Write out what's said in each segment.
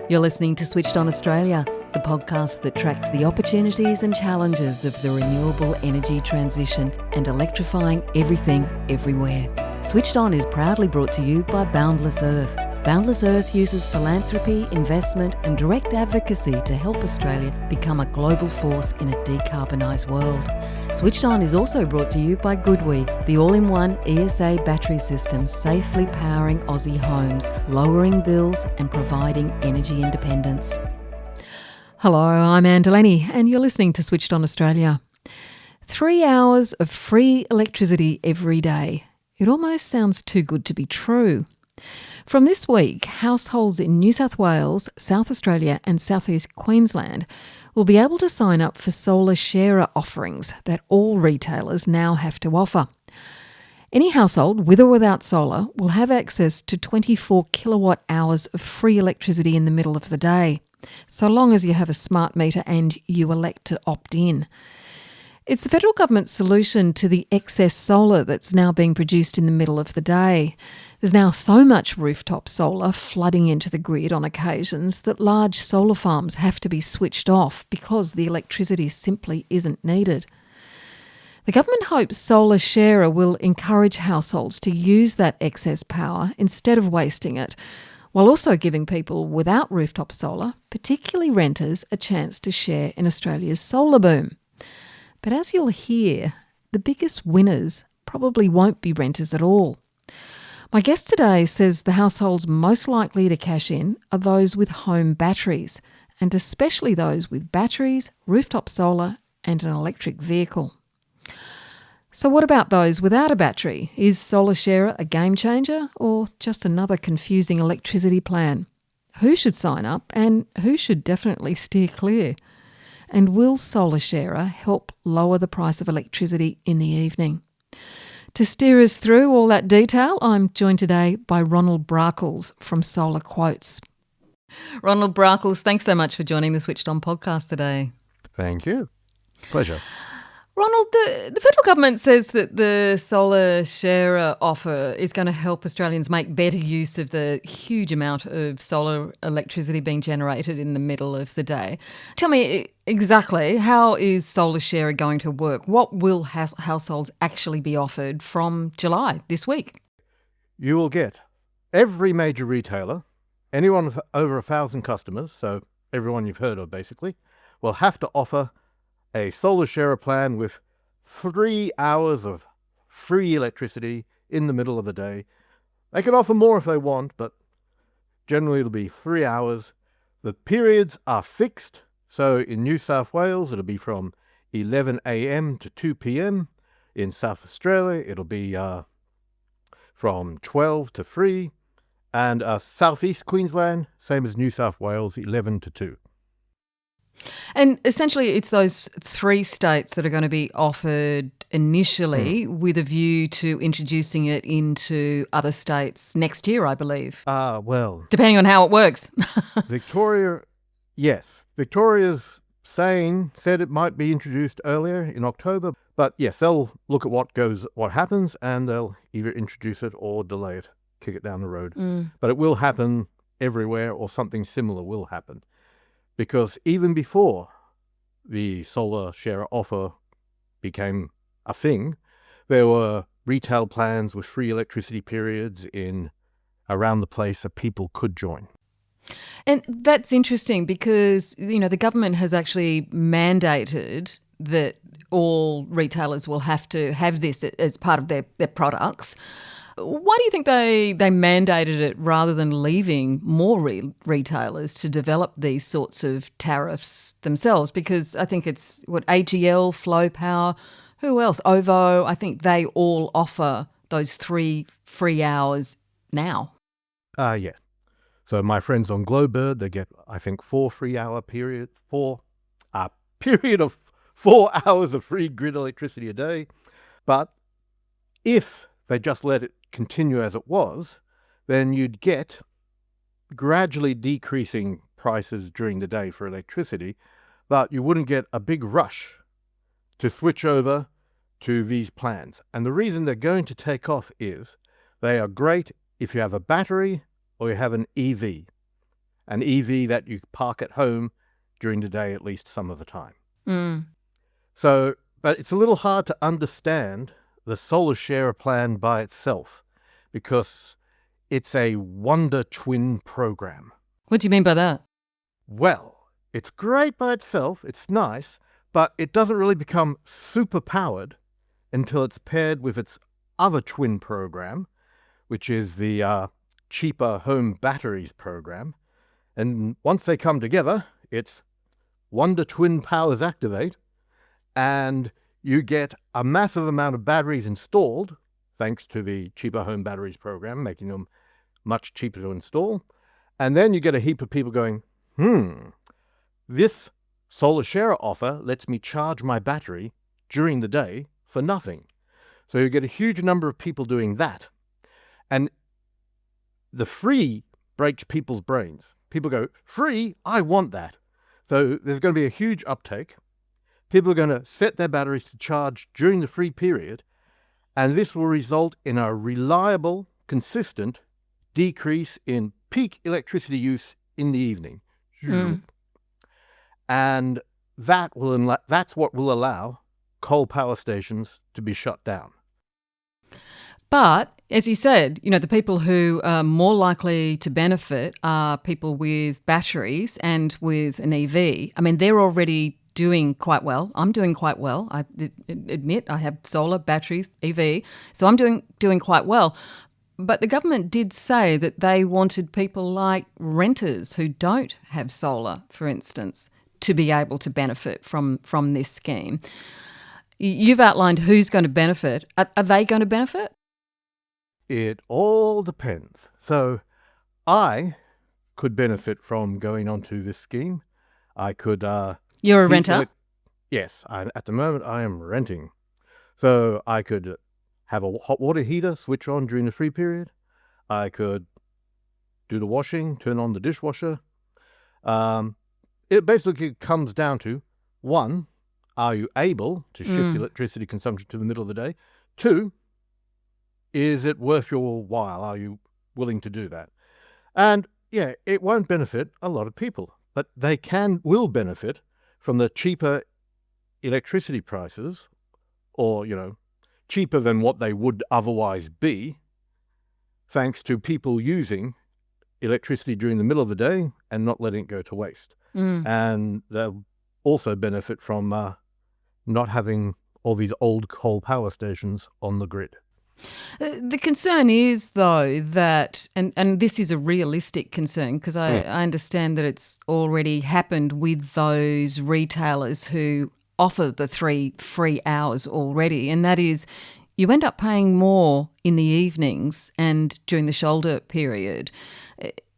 You're listening to Switched On Australia, the podcast that tracks the opportunities and challenges of the renewable energy transition and electrifying everything, everywhere. Switched On is proudly brought to you by Boundless Earth. Boundless Earth uses philanthropy, investment and direct advocacy to help Australia become a global force in a decarbonised world. Switched On is also brought to you by GoodWe, the all-in-one ESA battery system safely powering Aussie homes, lowering bills and providing energy independence. Hello, I'm Anne Delaney and you're listening to Switched On Australia. 3 hours of free electricity every day. It almost sounds too good to be true. From this week, households in New South Wales, South Australia and South East Queensland will be able to sign up for solar sharer offerings that all retailers now have to offer. Any household, with or without solar, will have access to 24 kilowatt hours of free electricity in the middle of the day, so long as you have a smart meter and you elect to opt in. It's the federal government's solution to the excess solar that's now being produced in the middle of the day. There's now so much rooftop solar flooding into the grid on occasions that large solar farms have to be switched off because the electricity simply isn't needed. The government hopes Solar Sharer will encourage households to use that excess power instead of wasting it, while also giving people without rooftop solar, particularly renters, a chance to share in Australia's solar boom. But as you'll hear, the biggest winners probably won't be renters at all. My guest today says the households most likely to cash in are those with home batteries, and especially those with batteries, rooftop solar and an electric vehicle. So what about those without a battery? Is Solar Sharer a game changer or just another confusing electricity plan? Who should sign up and who should definitely steer clear? And will Solar Sharer help lower the price of electricity in the evening? To steer us through all that detail, I'm joined today by Ronald Brakels from Solar Quotes. Ronald Brakels, thanks so much for joining the Switched On podcast today. Thank you. Pleasure. Ronald, the federal government says that the Solar Sharer offer is going to help Australians make better use of the huge amount of solar electricity being generated in the middle of the day. Tell me exactly, how is Solar Sharer going to work? What will households actually be offered from July this week? You will get every major retailer, anyone with over 1,000 customers, so everyone you've heard of basically, will have to offer a Solar Sharer plan with 3 hours of free electricity in the middle of the day. They can offer more if they want, but generally it'll be 3 hours. The periods are fixed, so in New South Wales it'll be from 11 a.m. to 2 p.m. In South Australia it'll be from 12 to 3, and South East Queensland, same as New South Wales, 11 to 2. And essentially it's those 3 states that are going to be offered initially with a view to introducing it into other states next year, I believe. Well, depending on how it works. Victoria, yes. Victoria's said it might be introduced earlier in October, but yes, they'll look at what happens and they'll either introduce it or delay it, kick it down the road. But it will happen everywhere, or something similar will happen. Because even before the Solar Sharer offer became a thing, there were retail plans with free electricity periods in around the place that people could join. And that's interesting because, the government has actually mandated that all retailers will have to have this as part of their products. Why do you think they mandated it rather than leaving more retailers to develop these sorts of tariffs themselves? Because I think it's AGL, Flow Power, who else? OVO, I think they all offer those 3 free hours now. Yes. So my friends on Glowbird, they get, I think, 4 free hour period, period of 4 hours of free grid electricity a day. But if they just let it continue as it was, then you'd get gradually decreasing prices during the day for electricity, but you wouldn't get a big rush to switch over to these plans. And the reason they're going to take off is they are great if you have a battery or you have an EV. an EV that you park at home during the day at least some of the time. Mm. So, but it's a little hard to understand the solar sharer plan by itself because it's a wonder twin program. What do you mean by that? Well, it's great by itself, it's nice, but it doesn't really become super powered until it's paired with its other twin program, which is the cheaper home batteries program. And once they come together, it's wonder twin powers activate, and you get a massive amount of batteries installed, thanks to the cheaper home batteries program, making them much cheaper to install. And then you get a heap of people going, this solar sharer offer lets me charge my battery during the day for nothing. So you get a huge number of people doing that. And the free breaks people's brains. People go, free? I want that. So there's going to be a huge uptake. People are going to set their batteries to charge during the free period, and this will result in a reliable, consistent decrease in peak electricity use in the evening. And that's what will allow coal power stations to be shut down. But, as you said, the people who are more likely to benefit are people with batteries and with an EV. I mean, they're already doing quite well. I'm doing quite well. I admit I have solar, batteries, EV, so I'm doing quite well. But the government did say that they wanted people like renters who don't have solar, for instance, to be able to benefit from this scheme. You've outlined who's going to benefit. Are they going to benefit? It all depends. So I could benefit from going onto this scheme. I could... You're a renter? Yes. At the moment, I am renting. So I could have a hot water heater switch on during the free period. I could do the washing, turn on the dishwasher. It basically comes down to, one, are you able to shift electricity consumption to the middle of the day? Two, is it worth your while? Are you willing to do that? And yeah, it won't benefit a lot of people, but they will benefit from the cheaper electricity prices, or, cheaper than what they would otherwise be, thanks to people using electricity during the middle of the day and not letting it go to waste. And they'll also benefit from not having all these old coal power stations on the grid. The concern is, though, that, and this is a realistic concern, because I understand that it's already happened with those retailers who offer the 3 free hours already, and that is you end up paying more in the evenings and during the shoulder period.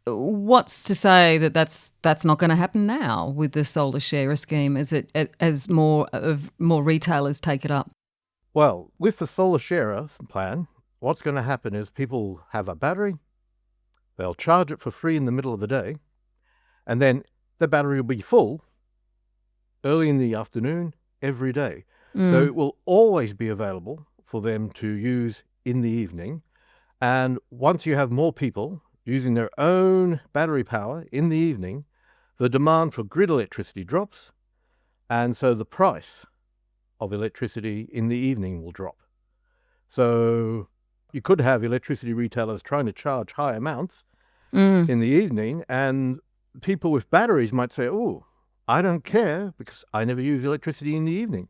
What's to say that that's not going to happen now with the solar sharer scheme as more retailers take it up? Well, with the solar sharer plan, what's going to happen is people have a battery, they'll charge it for free in the middle of the day, and then the battery will be full early in the afternoon every day. So it will always be available for them to use in the evening. And once you have more people using their own battery power in the evening, the demand for grid electricity drops, and so the price of electricity in the evening will drop. So you could have electricity retailers trying to charge high amounts in the evening, and people with batteries might say, oh, I don't care because I never use electricity in the evening.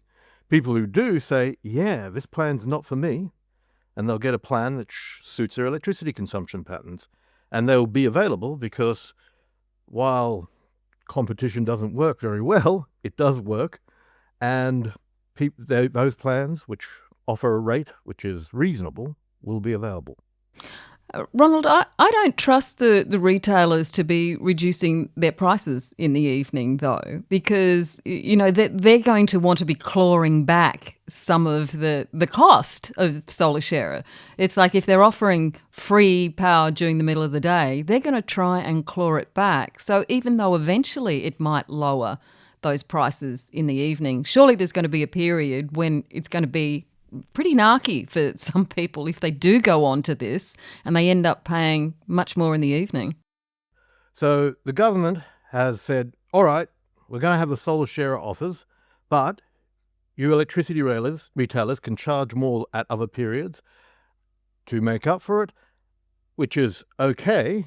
People who do say, yeah, this plan's not for me, and they'll get a plan that suits their electricity consumption patterns. And they'll be available because while competition doesn't work very well, it does work, and those plans, which offer a rate which is reasonable, will be available. Ronald, I don't trust the retailers to be reducing their prices in the evening, though, because they're going to want to be clawing back some of the cost of solar sharer. It's like if they're offering free power during the middle of the day, they're going to try and claw it back. So even though eventually it might lower those prices in the evening, surely there's going to be a period when it's going to be pretty narky for some people if they do go on to this and they end up paying much more in the evening. So the government has said, all right, we're going to have the solar share offers, but you electricity retailers can charge more at other periods to make up for it, which is okay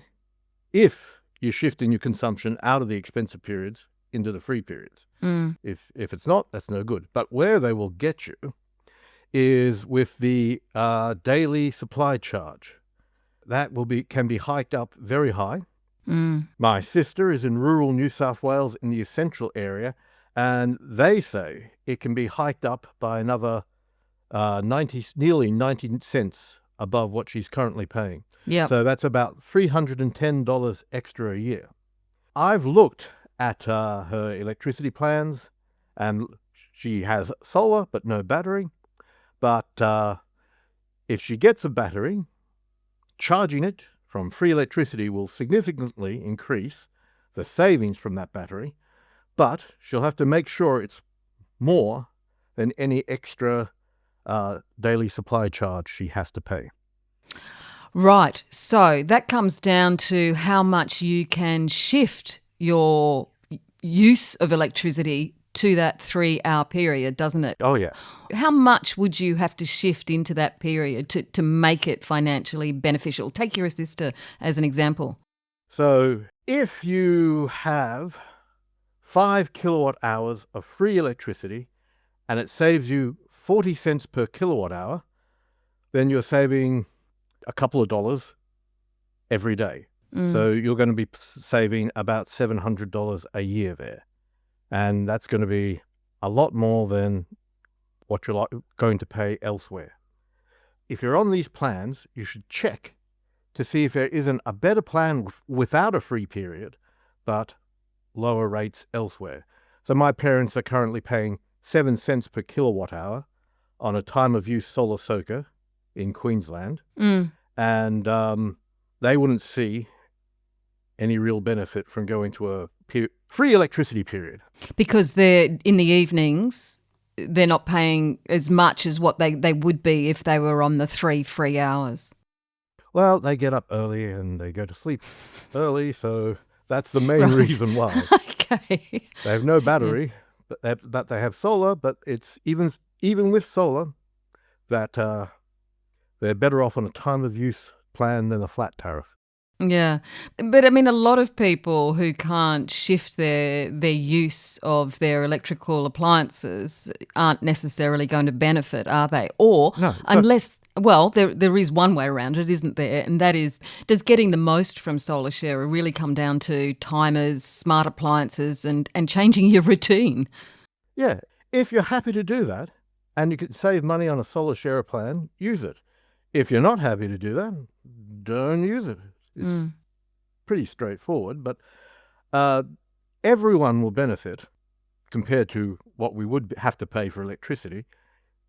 if you're shifting your consumption out of the expensive periods into the free periods. If it's not, that's no good. But where they will get you is with the daily supply charge. That can be hiked up very high. My sister is in rural New South Wales in the essential area, and they say it can be hiked up by another nearly 90 cents above what she's currently paying. Yeah. So that's about $310 extra a year. I've looked at her electricity plans, and she has solar but no battery. But if she gets a battery, charging it from free electricity will significantly increase the savings from that battery, but she'll have to make sure it's more than any extra daily supply charge she has to pay. Right. So that comes down to how much you can shift your use of electricity to that 3-hour period, doesn't it? Oh, yeah. How much would you have to shift into that period to make it financially beneficial? Take your sister as an example. So if you have 5 kilowatt hours of free electricity and it saves you 40 cents per kilowatt hour, then you're saving a couple of dollars every day. So you're going to be saving about $700 a year there. And that's going to be a lot more than what you're going to pay elsewhere. If you're on these plans, you should check to see if there isn't a better plan without a free period, but lower rates elsewhere. So my parents are currently paying 7 cents per kilowatt hour on a time of use solar soaker in Queensland. And they wouldn't see any real benefit from going to a free electricity period. Because they're in the evenings, they're not paying as much as what they would be if they were on the 3 free hours. Well, they get up early and they go to sleep early, so that's the main reason why. Okay. They have no battery, but they have solar, but it's even with solar that they're better off on a time of use plan than a flat tariff. Yeah. But I mean, a lot of people who can't shift their use of their electrical appliances aren't necessarily going to benefit, are they? Or No, unless, well, there is one way around it, isn't there? And that is, does getting the most from Solar Share really come down to timers, smart appliances and changing your routine? Yeah. If you're happy to do that and you can save money on a solar share plan, use it. If you're not happy to do that, don't use it. It's pretty straightforward, but everyone will benefit compared to what we would have to pay for electricity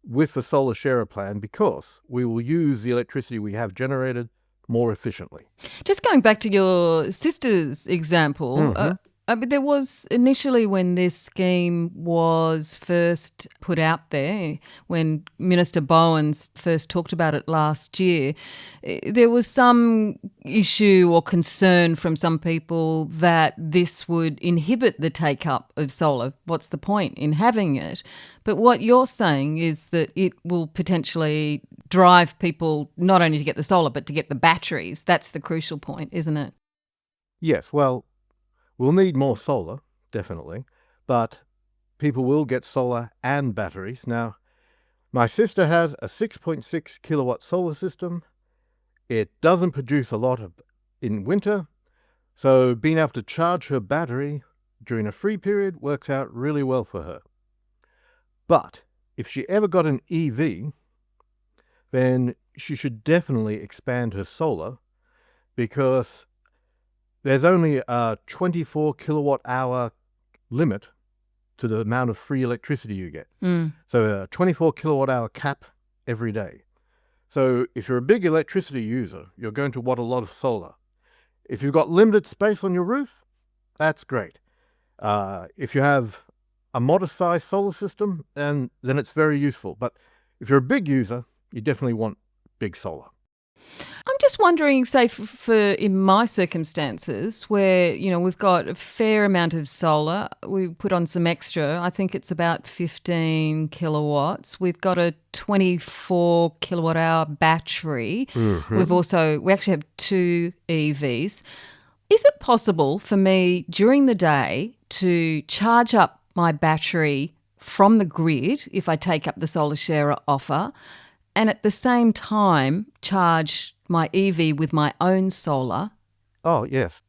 with the solar sharer plan because we will use the electricity we have generated more efficiently. Just going back to your sister's example, but there was initially when this scheme was first put out there, when Minister Bowens first talked about it last year, there was some issue or concern from some people that this would inhibit the take-up of solar. What's the point in having it? But what you're saying is that it will potentially drive people not only to get the solar but to get the batteries. That's the crucial point, isn't it? Yes, well, we'll need more solar, definitely, but people will get solar and batteries. Now, my sister has a 6.6 kilowatt solar system. It doesn't produce a lot in winter, so being able to charge her battery during a free period works out really well for her. But if she ever got an EV, then she should definitely expand her solar because there's only a 24 kilowatt hour limit to the amount of free electricity you get. So a 24 kilowatt hour cap every day. So if you're a big electricity user, you're going to want a lot of solar. If you've got limited space on your roof, that's great. If you have a modest sized solar system, then it's very useful. But if you're a big user, you definitely want big solar. I'm just wondering, say, for in my circumstances, where we've got a fair amount of solar, we put on some extra. I think it's about 15 kilowatts. We've got a 24 kilowatt hour battery. We actually have two EVs. Is it possible for me during the day to charge up my battery from the grid if I take up the solar sharer offer, and at the same time charge my EV with my own solar? Oh, yes.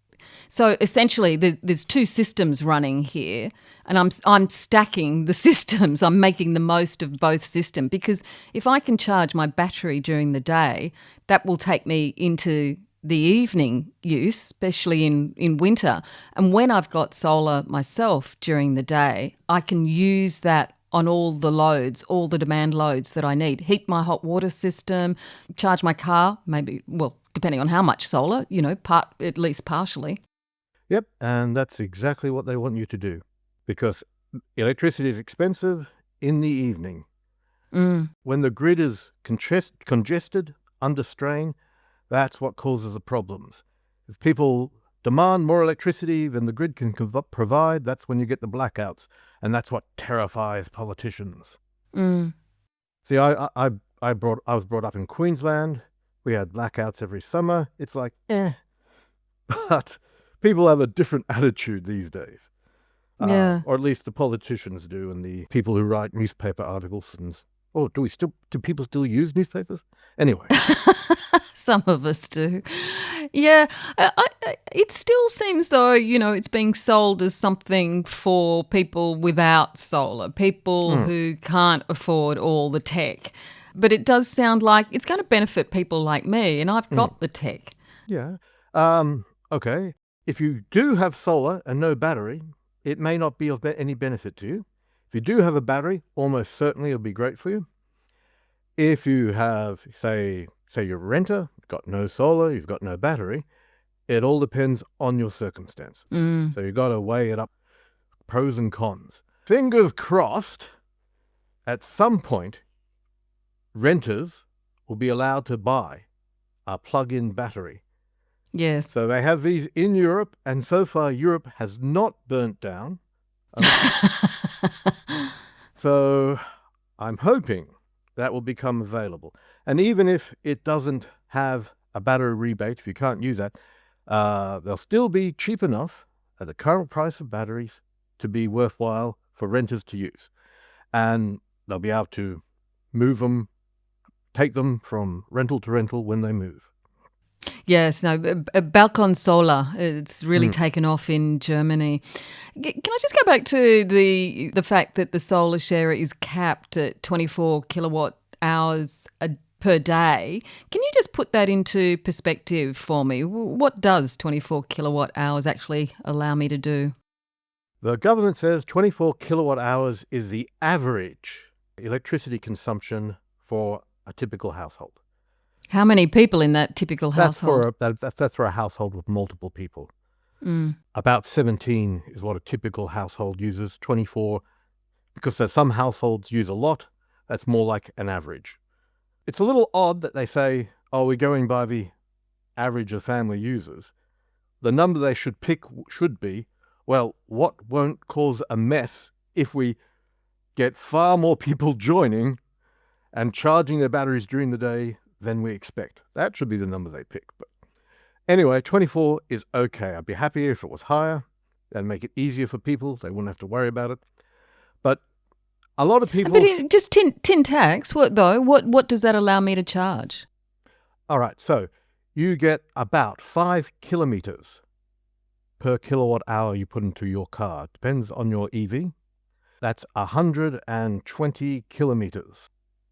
So essentially there's two systems running here, and I'm stacking the systems. I'm making the most of both systems, because if I can charge my battery during the day, that will take me into the evening use, especially in winter. And when I've got solar myself during the day, I can use that on all the loads, all the demand loads that I need. Heat my hot water system, charge my car, maybe, well, depending on how much solar, at least partially. Yep, and that's exactly what they want you to do, because electricity is expensive in the evening. When the grid is congested, under strain, that's what causes the problems. If people demand more electricity than the grid can provide, that's when you get the blackouts, and that's what terrifies politicians. See, I was brought up in Queensland. We had blackouts every summer. It's like, but people have a different attitude these days. Yeah. Or at least the politicians do, and the people who write newspaper articles. And do people still use newspapers? Anyway. Some of us do. Yeah, it still seems though, it's being sold as something for people without solar, people who can't afford all the tech. But it does sound like it's going to benefit people like me, and I've got the tech. Yeah. Okay. If you do have solar and no battery, it may not be of any benefit to you. If you do have a battery, almost certainly it'll be great for you. If you have, say you're a renter, you've got no solar, you've got no battery, it all depends on your circumstance. So you've got to weigh it up, pros and cons. Fingers crossed, at some point, renters will be allowed to buy a plug-in battery. Yes. So they have these in Europe, and so far Europe has not burnt down. So I'm hoping that will become available. And even if it doesn't have a battery rebate, if you can't use that, they'll still be cheap enough at the current price of batteries to be worthwhile for renters to use. And they'll be able to move them, take them from rental to rental when they move. Yes, no, balcon solar, it's really taken off in Germany. Can I just go back to the fact that the solar sharer is capped at 24 kilowatt hours per day? Can you just put that into perspective for me? What does 24 kilowatt hours actually allow me to do? The government says 24 kilowatt hours is the average electricity consumption for a typical household. How many people in that typical household? That's for a household with multiple people. About 17 is what a typical household uses. 24, because some households use a lot, that's more like an average. It's a little odd that they say, we're going by the average of family users. The number they should pick should be, what won't cause a mess if we get far more people joining and charging their batteries during the day than we expect. That should be the number they pick. But anyway, 24 is okay. I'd be happier if it was higher. That'd make it easier for people. They wouldn't have to worry about it. But a lot of people... But just tin tax, what though? What does that allow me to charge? All right, so you get about 5 kilometers per kilowatt hour you put into your car. Depends on your EV. That's 120 kilometers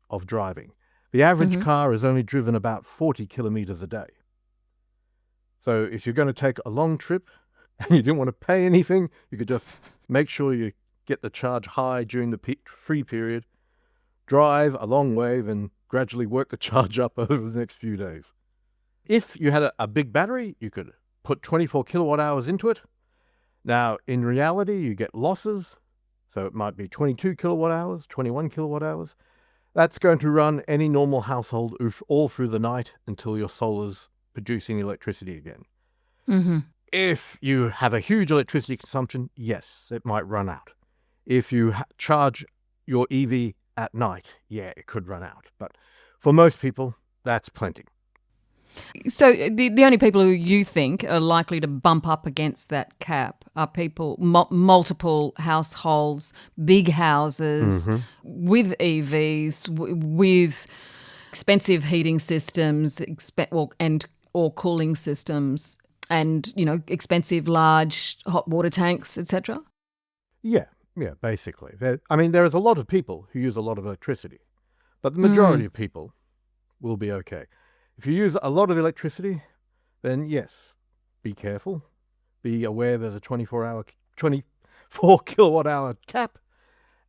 of driving. The average car is only driven about 40 kilometers a day. So if you're going to take a long trip and you didn't want to pay anything, you could just make sure you get the charge high during the free period, drive a long way, then gradually work the charge up over the next few days. If you had a big battery, you could put 24 kilowatt hours into it. Now, in reality, you get losses. So it might be 22 kilowatt hours, 21 kilowatt hours. That's going to run any normal household all through the night until your solar's producing electricity again. Mm-hmm. If you have a huge electricity consumption, yes, it might run out. If you charge your EV at night, yeah, it could run out. But for most people, that's plenty. So the only people who you think are likely to bump up against that cap are people, multiple households, big houses with EVs, with expensive heating systems or cooling systems, and expensive large hot water tanks, etc. Yeah, basically. There is a lot of people who use a lot of electricity, but the majority of people will be okay. If you use a lot of electricity, then yes, be careful. Be aware there's a 24 kilowatt hour cap.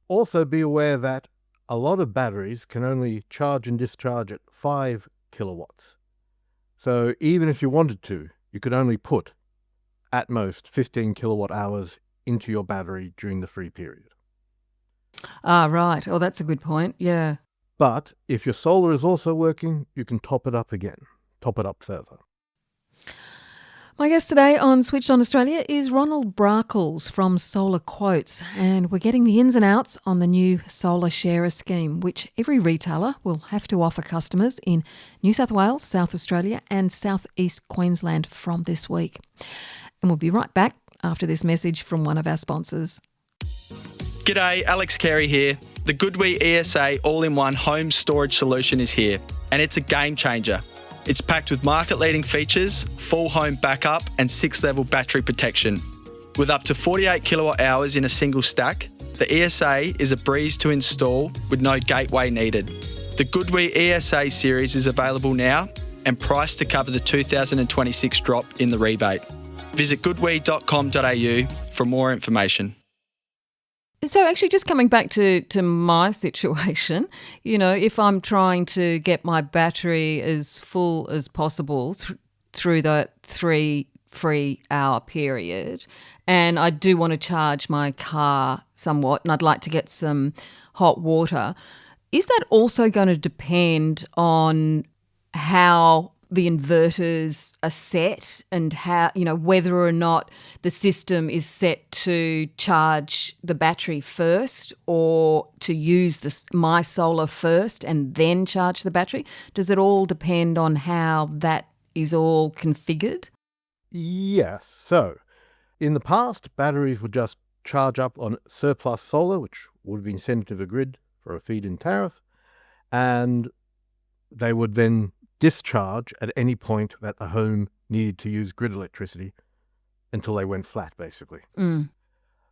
Also be aware that a lot of batteries can only charge and discharge at 5 kilowatts. So even if you wanted to, you could only put, at most, 15 kilowatt hours into your battery during the free period. Ah, right. Oh, that's a good point. Yeah. But if your solar is also working, you can top it up further. My guest today on Switched On Australia is Ronald Brakels from Solar Quotes, and we're getting the ins and outs on the new Solar Sharer scheme, which every retailer will have to offer customers in New South Wales, South Australia and South East Queensland from this week. And we'll be right back after this message from one of our sponsors. G'day, Alex Carey here. The Goodwee ESA all-in-one home storage solution is here, and it's a game changer. It's packed with market-leading features, full home backup and 6-level battery protection. With up to 48 kilowatt hours in a single stack, the ESA is a breeze to install with no gateway needed. The Goodwee ESA series is available now and priced to cover the 2026 drop in the rebate. Visit goodwee.com.au for more information. So actually just coming back to my situation, if I'm trying to get my battery as full as possible through the 3 free hour period, and I do want to charge my car somewhat and I'd like to get some hot water, is that also going to depend on how the inverters are set and how, whether or not the system is set to charge the battery first or to use my solar first and then charge the battery? Does it all depend on how that is all configured? Yes. So in the past, batteries would just charge up on surplus solar, which would have been sent to the grid for a feed-in tariff, and they would then discharge at any point that the home needed to use grid electricity until they went flat, basically. In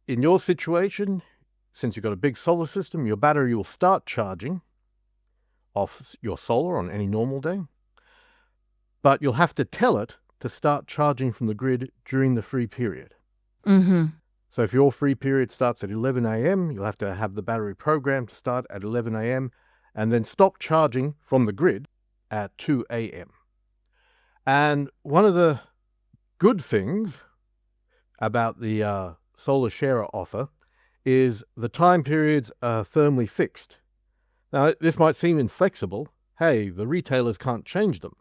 your situation, since you've got a big solar system, your battery will start charging off your solar on any normal day, but you'll have to tell it to start charging from the grid during the free period. Mm-hmm. So if your free period starts at 11 a.m., you'll have to have the battery programmed to start at 11 a.m. and then stop charging from the grid at 2 a.m. And one of the good things about the solar sharer offer is the time periods are firmly fixed. Now, this might seem inflexible. Hey, the retailers can't change them.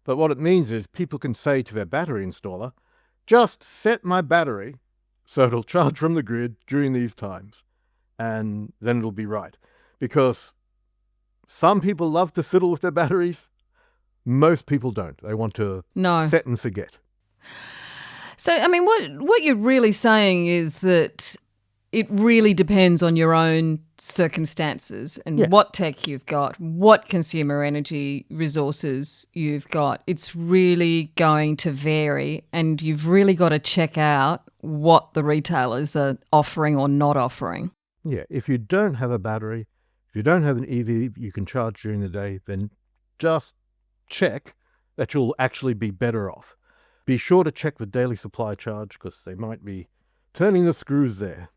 But what it means is people can say to their battery installer, just set my battery so it'll charge from the grid during these times, and then it'll be right. Because some people love to fiddle with their batteries. Most people don't. They want to set and forget. So, what you're really saying is that it really depends on your own circumstances and what tech you've got, what consumer energy resources you've got. It's really going to vary, and you've really got to check out what the retailers are offering or not offering. Yeah, if you don't have a battery, if you don't have an EV you can charge during the day, then just check that you'll actually be better off. Be sure to check the daily supply charge because they might be turning the screws there.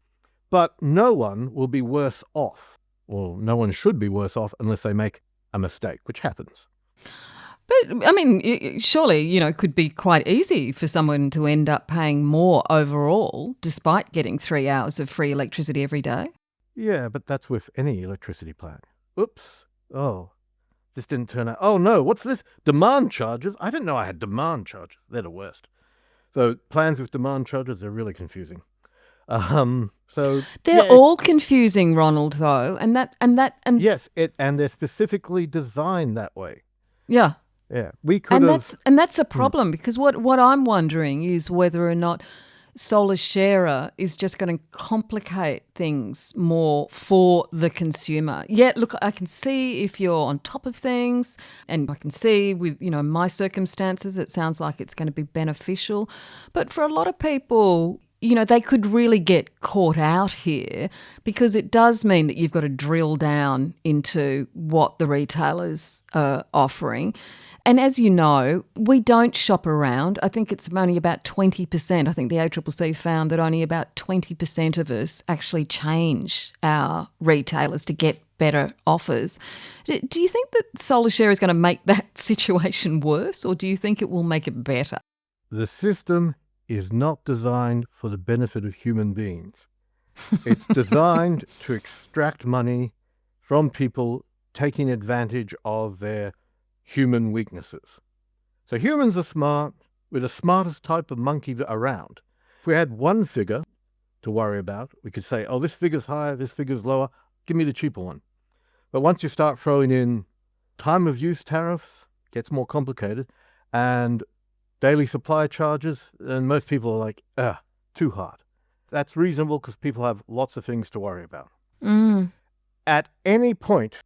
But no one will be worse off, or no one should be worse off unless they make a mistake, which happens. But, surely, it could be quite easy for someone to end up paying more overall despite getting 3 hours of free electricity every day. Yeah, but that's with any electricity plant. Oops, Oh, this didn't turn out. Oh no, what's this? Demand charges? I didn't know I had demand charges. They're the worst. So plans with demand charges are really confusing. So They're yeah, all confusing, Ronald, though, and yes, and they're specifically designed that way. yeah. Yeah, we could And have. that's a problem, because what I'm wondering is whether or not solar sharer is just going to complicate things more for the consumer. Yeah, look, I can see if you're on top of things, and I can see with, my circumstances, it sounds like it's going to be beneficial. But for a lot of people, they could really get caught out here, because it does mean that you've got to drill down into what the retailers are offering. And as you know, we don't shop around. I think it's only about 20%. I think the ACCC found that only about 20% of us actually change our retailers to get better offers. Do you think that Solar Share is going to make that situation worse, or do you think it will make it better? The system is not designed for the benefit of human beings. It's designed to extract money from people taking advantage of their human weaknesses. So humans are smart. We're the smartest type of monkey around. If we had one figure to worry about, we could say, oh, this figure's higher, this figure's lower, give me the cheaper one. But once you start throwing in time of use tariffs, it gets more complicated, and daily supply charges, and most people are like, too hard. That's reasonable because people have lots of things to worry about. At any point,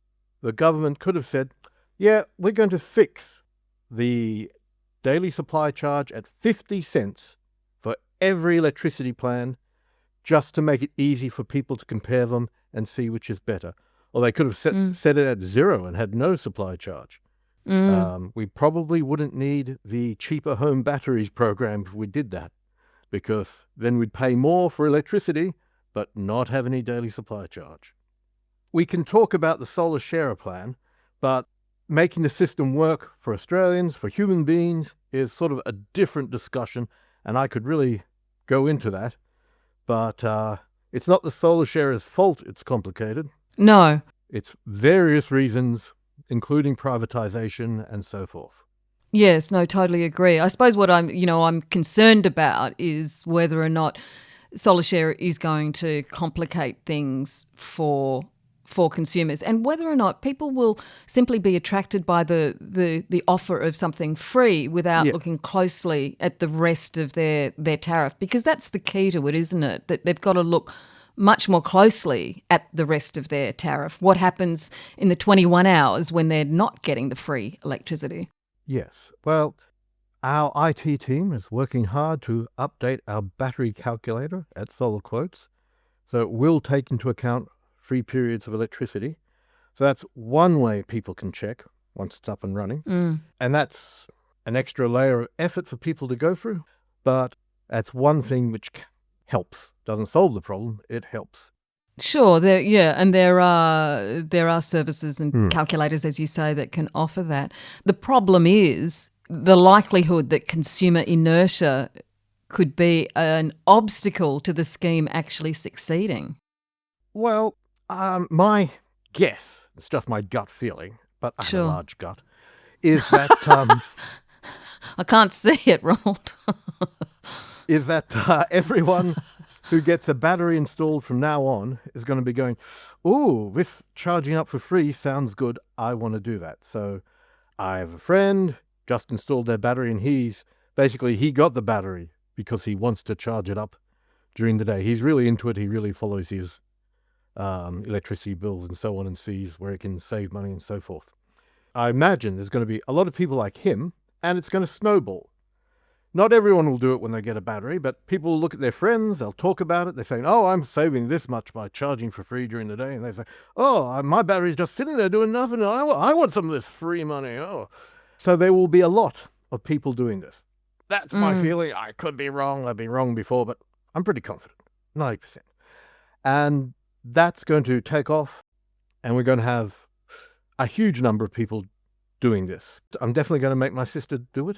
the government could have said, yeah, we're going to fix the daily supply charge at 50 cents for every electricity plan, just to make it easy for people to compare them and see which is better. Or they could have set it at zero and had no supply charge. We probably wouldn't need the cheaper home batteries program if we did that, because then we'd pay more for electricity but not have any daily supply charge. We can talk about the solar sharer plan, but making the system work for Australians, for human beings, is sort of a different discussion, and I could really go into that. But it's not the solar sharer's fault it's complicated. No. It's various reasons, including privatization and so forth. Yes, no, totally agree. I suppose what I'm concerned about is whether or not solar share is going to complicate things for consumers, and whether or not people will simply be attracted by the offer of something free without looking closely at the rest of their tariff, because that's the key to it, isn't it? That they've got to look much more closely at the rest of their tariff. What happens in the 21 hours when they're not getting the free electricity? Yes. Well, our IT team is working hard to update our battery calculator at Solar Quotes, so it will take into account free periods of electricity. So that's one way people can check once it's up and running. And that's an extra layer of effort for people to go through, but that's one thing which helps. Doesn't solve the problem, it helps. Sure, there are services and calculators, as you say, that can offer that. The problem is the likelihood that consumer inertia could be an obstacle to the scheme actually succeeding. Well, my guess, it's just my gut feeling, but I have a large gut, is that I can't see it, Ronald. is that everyone who gets a battery installed from now on is going to be going, ooh, this charging up for free sounds good. I want to do that. So I have a friend just installed their battery, and he got the battery because he wants to charge it up during the day. He's really into it. He really follows his electricity bills and so on, and sees where he can save money and so forth. I imagine there's going to be a lot of people like him, and it's going to snowball. Not everyone will do it when they get a battery, but people will look at their friends, they'll talk about it, they're saying, oh, I'm saving this much by charging for free during the day, and they say, oh, my battery's just sitting there doing nothing, I want some of this free money. So there will be a lot of people doing this. That's my feeling. I could be wrong, I've been wrong before, but I'm pretty confident, 90%. And that's going to take off, and we're going to have a huge number of people doing this. I'm definitely going to make my sister do it.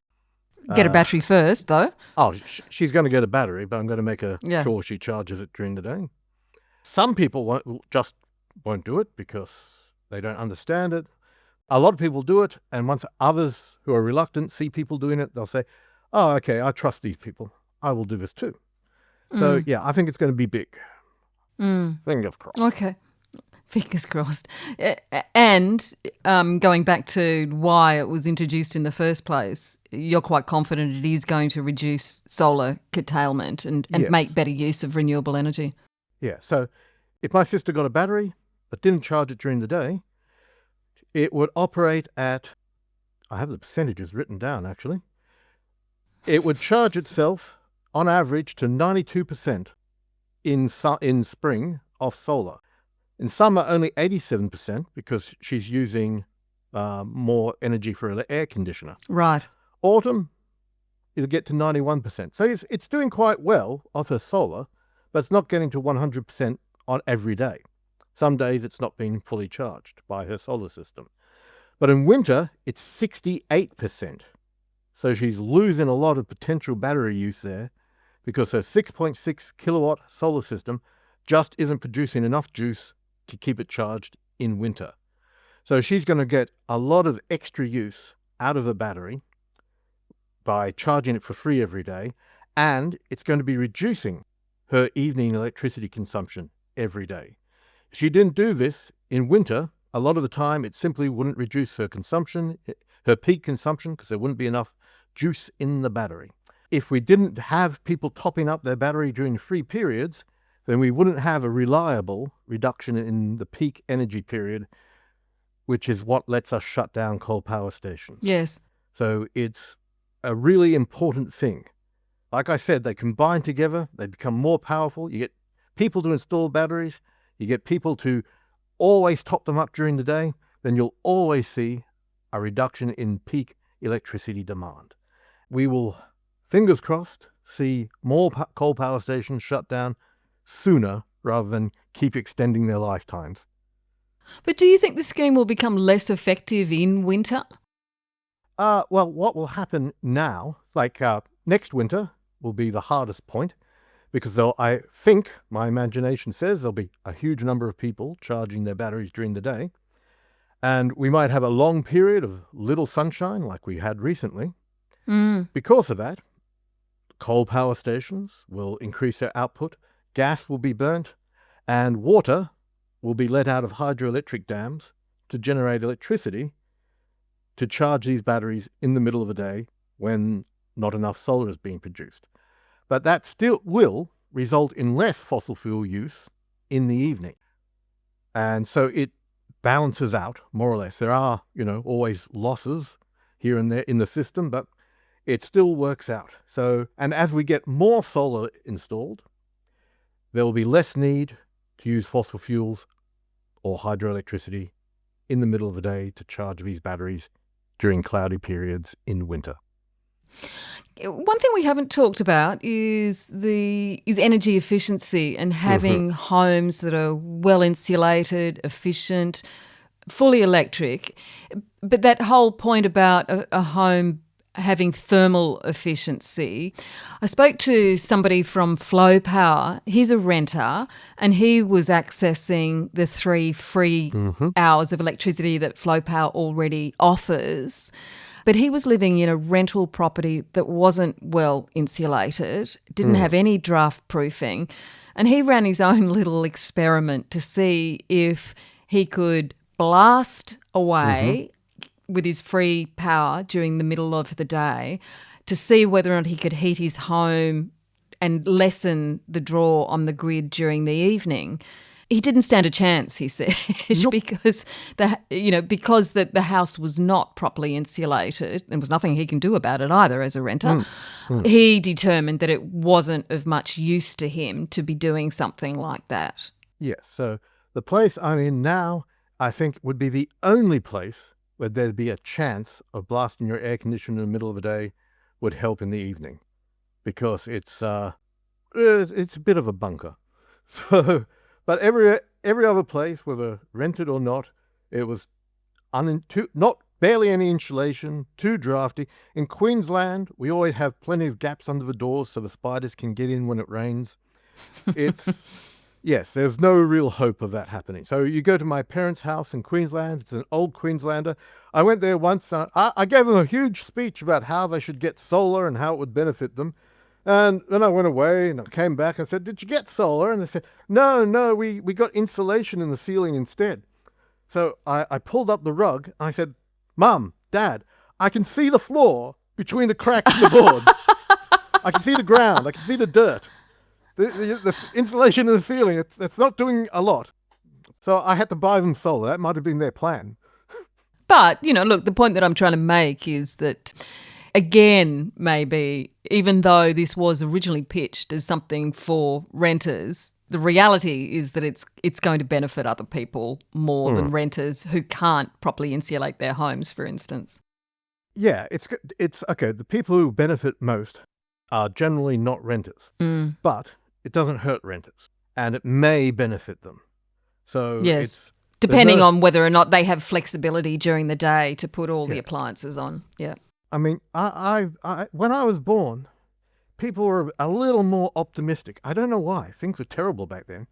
Get a battery first, though. Oh, she's going to get a battery, but I'm going to make sure she charges it during the day. Some people won't do it because They don't understand it. A lot of people do it, and once others who are reluctant see people doing it, they'll say, oh, okay, I trust these people. I will do this too. So, yeah, I think it's going to be big. Fingers crossed. Okay. Fingers crossed. And going back to why it was introduced in the first place, you're quite confident it is going to reduce solar curtailment and Yes. make better use of renewable energy. Yeah, so if my sister got a battery but didn't charge it during the day, it would operate at, I have the percentages written down actually, it would charge itself on average to 92% in spring off solar. In summer, only 87% because she's using more energy for the air conditioner. Right. Autumn, it'll get to 91%. So it's doing quite well off her solar, but it's not getting to 100% on every day. Some days it's not being fully charged by her solar system. But in winter, it's 68%. So she's losing a lot of potential battery use there because her 6.6 kilowatt solar system just isn't producing enough juice to keep it charged in winter. So she's going to get a lot of extra use out of the battery by charging it for free every day, and it's going to be reducing her evening electricity consumption every day. If she didn't do this in winter, a lot of the time it simply wouldn't reduce her consumption, her peak consumption, because there wouldn't be enough juice in the battery. If we didn't have people topping up their battery during free periods, then we wouldn't have a reliable reduction in the peak energy period, which is what lets us shut down coal power stations. Yes. So it's a really important thing. Like I said, they combine together, they become more powerful. You get people to install batteries, you get people to always top them up during the day, then you'll always see a reduction in peak electricity demand. We will, fingers crossed, see more coal power stations shut down sooner rather than keep extending their lifetimes. But do you think the scheme will become less effective in winter? Well, what will happen now, next winter will be the hardest point because I think, my imagination says, there'll be a huge number of people charging their batteries during the day. And we might have a long period of little sunshine like we had recently. Because of that, coal power stations will increase their output, gas will be burnt, and water will be let out of hydroelectric dams to generate electricity to charge these batteries in the middle of the day when not enough solar is being produced. But that still will result in less fossil fuel use in the evening. And so it balances out, more or less. There are, always losses here and there in the system, but it still works out. So, and as we get more solar installed, there will be less need to use fossil fuels or hydroelectricity in the middle of the day to charge these batteries during cloudy periods in winter. One thing we haven't talked about is energy efficiency and having homes that are well insulated, efficient, fully electric. But that whole point about a home having thermal efficiency. I spoke to somebody from Flow Power. He's a renter and he was accessing the 3 free hours of electricity that Flow Power already offers. But he was living in a rental property that wasn't well insulated, didn't have any draft proofing, and he ran his own little experiment to see if he could blast away with his free power during the middle of the day to see whether or not he could heat his home and lessen the draw on the grid during the evening. He didn't stand a chance, he said, because the house was not properly insulated. There was nothing he can do about it either as a renter. He determined that it wasn't of much use to him to be doing something like that. Yes, so the place I'm in now, I think, would be the only place where there'd be a chance of blasting your air conditioner in the middle of the day would help in the evening, because it's a bit of a bunker. So, but every other place, whether rented or not, it was barely any insulation, too drafty. In Queensland, we always have plenty of gaps under the doors so the spiders can get in when it rains. It's Yes, there's no real hope of that happening. So you go to my parents' house in Queensland. It's an old Queenslander. I went there once. I gave them a huge speech about how they should get solar and how it would benefit them. And then I went away and I came back and said, "Did you get solar?" And they said, No, we got insulation in the ceiling instead. So I pulled up the rug and I said, "Mum, Dad, I can see the floor between the cracks in the boards. I can see the ground. I can see the dirt. The insulation in the ceiling, it's not doing a lot." So I had to buy them solar. That might have been their plan. But, look, the point that I'm trying to make is that, again, maybe, even though this was originally pitched as something for renters, the reality is that it's going to benefit other people more than renters who can't properly insulate their homes, for instance. Yeah, it's okay. The people who benefit most are generally not renters, but it doesn't hurt renters, and it may benefit them. So yes, depending on whether or not they have flexibility during the day to put all the appliances on. Yeah. I mean, I when I was born, people were a little more optimistic. I don't know why. Things were terrible back then.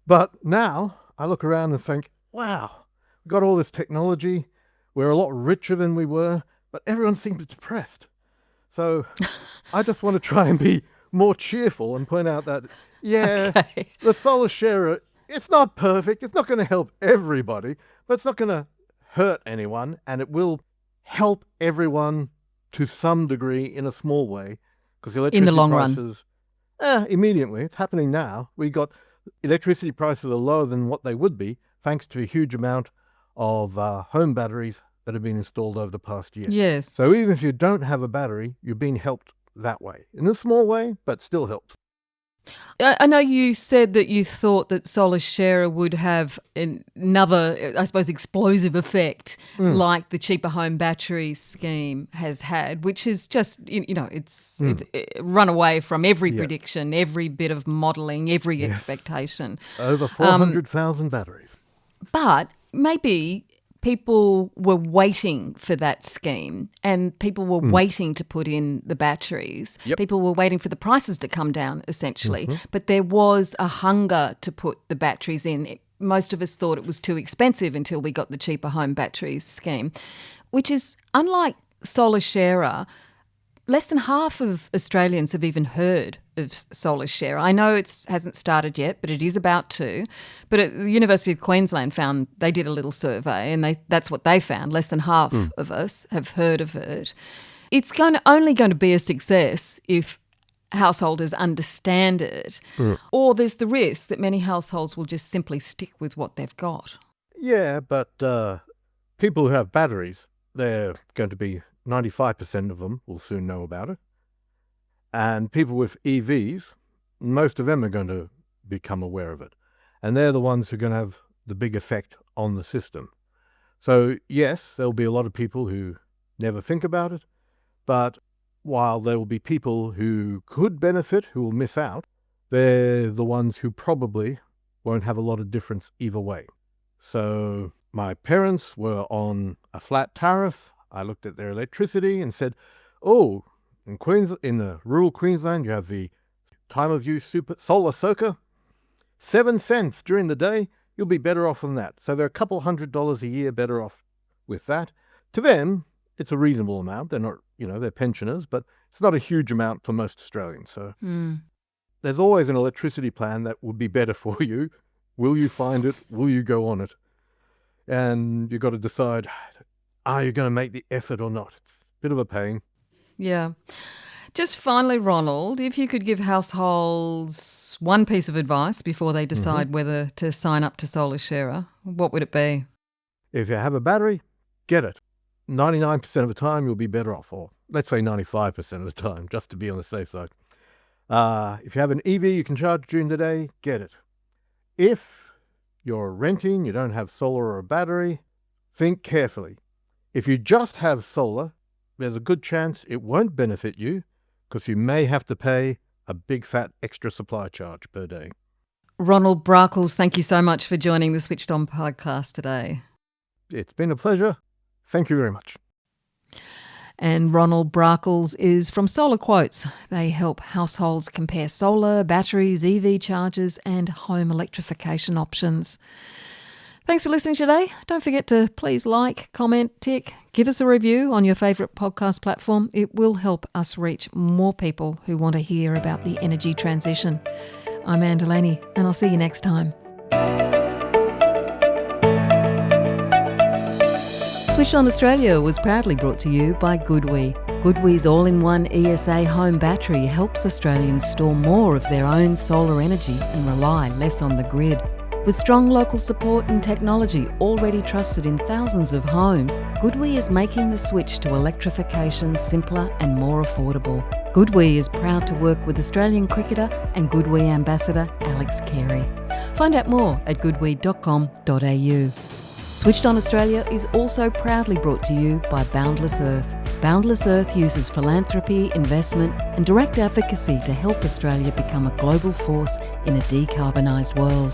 But now I look around and think, wow, we've got all this technology. We're a lot richer than we were, but everyone seems depressed. So I just want to try and be more cheerful and point out that, the solar sharer, it's not perfect. It's not going to help everybody, but it's not going to hurt anyone, and it will help everyone to some degree in a small way, because electricity in the long prices, immediately, it's happening now. We got electricity prices are lower than what they would be, thanks to a huge amount of home batteries that have been installed over the past year. Yes. So even if you don't have a battery, you're being helped that way, in a small way, but still helps. I know you said that you thought that Solar Sharer would have another, I suppose, explosive effect like the cheaper home battery scheme has had, which is just, it's run away from every prediction, every bit of modelling, every expectation. Over 400,000 batteries. But maybe people were waiting for that scheme, and people were waiting to put in the batteries. Yep. People were waiting for the prices to come down, essentially. But there was a hunger to put the batteries in. Most of us thought it was too expensive until we got the cheaper home batteries scheme, which is, unlike Solar Sharer, less than half of Australians have even heard of Solar Sharer. I know it hasn't started yet, but it is about to. But at the University of Queensland they did a little survey, and that's what they found. Less than half of us have heard of it. It's only going to be a success if householders understand it, or there's the risk that many households will just simply stick with what they've got. Yeah, but people who have batteries, they're going to be 95% of them will soon know about it. And people with EVs, most of them are going to become aware of it. And they're the ones who are going to have the big effect on the system. So, yes, there'll be a lot of people who never think about it, but while there will be people who could benefit, who will miss out, they're the ones who probably won't have a lot of difference either way. So my parents were on a flat tariff. I looked at their electricity and said, oh, in the rural Queensland, you have the time of use solar soaker, 7 cents during the day, you'll be better off than that. So they're a couple $100 a year better off with that. To them, it's a reasonable amount. They're not, they're pensioners, but it's not a huge amount for most Australians. So there's always an electricity plan that would be better for you. Will you find it? Will you go on it? And you've got to decide, are you going to make the effort or not? It's a bit of a pain. Yeah. Just finally, Ronald, if you could give households one piece of advice before they decide whether to sign up to Solar Sharer, what would it be? If you have a battery, get it. 99% of the time, you'll be better off, or let's say 95% of the time, just to be on the safe side. If you have an EV you can charge during the day, get it. If you're renting, you don't have solar or a battery, think carefully. If you just have solar, there's a good chance it won't benefit you because you may have to pay a big fat extra supply charge per day. Ronald Brakels, thank you so much for joining the Switched On podcast today. It's been a pleasure. Thank you very much. And Ronald Brakels is from Solar Quotes. They help households compare solar, batteries, EV chargers and home electrification options. Thanks for listening today. Don't forget to please like, comment, tick, give us a review on your favourite podcast platform. It will help us reach more people who want to hear about the energy transition. I'm Anne Delaney, and I'll see you next time. Switched On Australia was proudly brought to you by GoodWe. GoodWe's all-in-one ESA home battery helps Australians store more of their own solar energy and rely less on the grid. With strong local support and technology already trusted in thousands of homes, GoodWe is making the switch to electrification simpler and more affordable. GoodWe is proud to work with Australian cricketer and GoodWe ambassador Alex Carey. Find out more at goodwe.com.au. Switched On Australia is also proudly brought to you by Boundless Earth. Boundless Earth uses philanthropy, investment and direct advocacy to help Australia become a global force in a decarbonised world.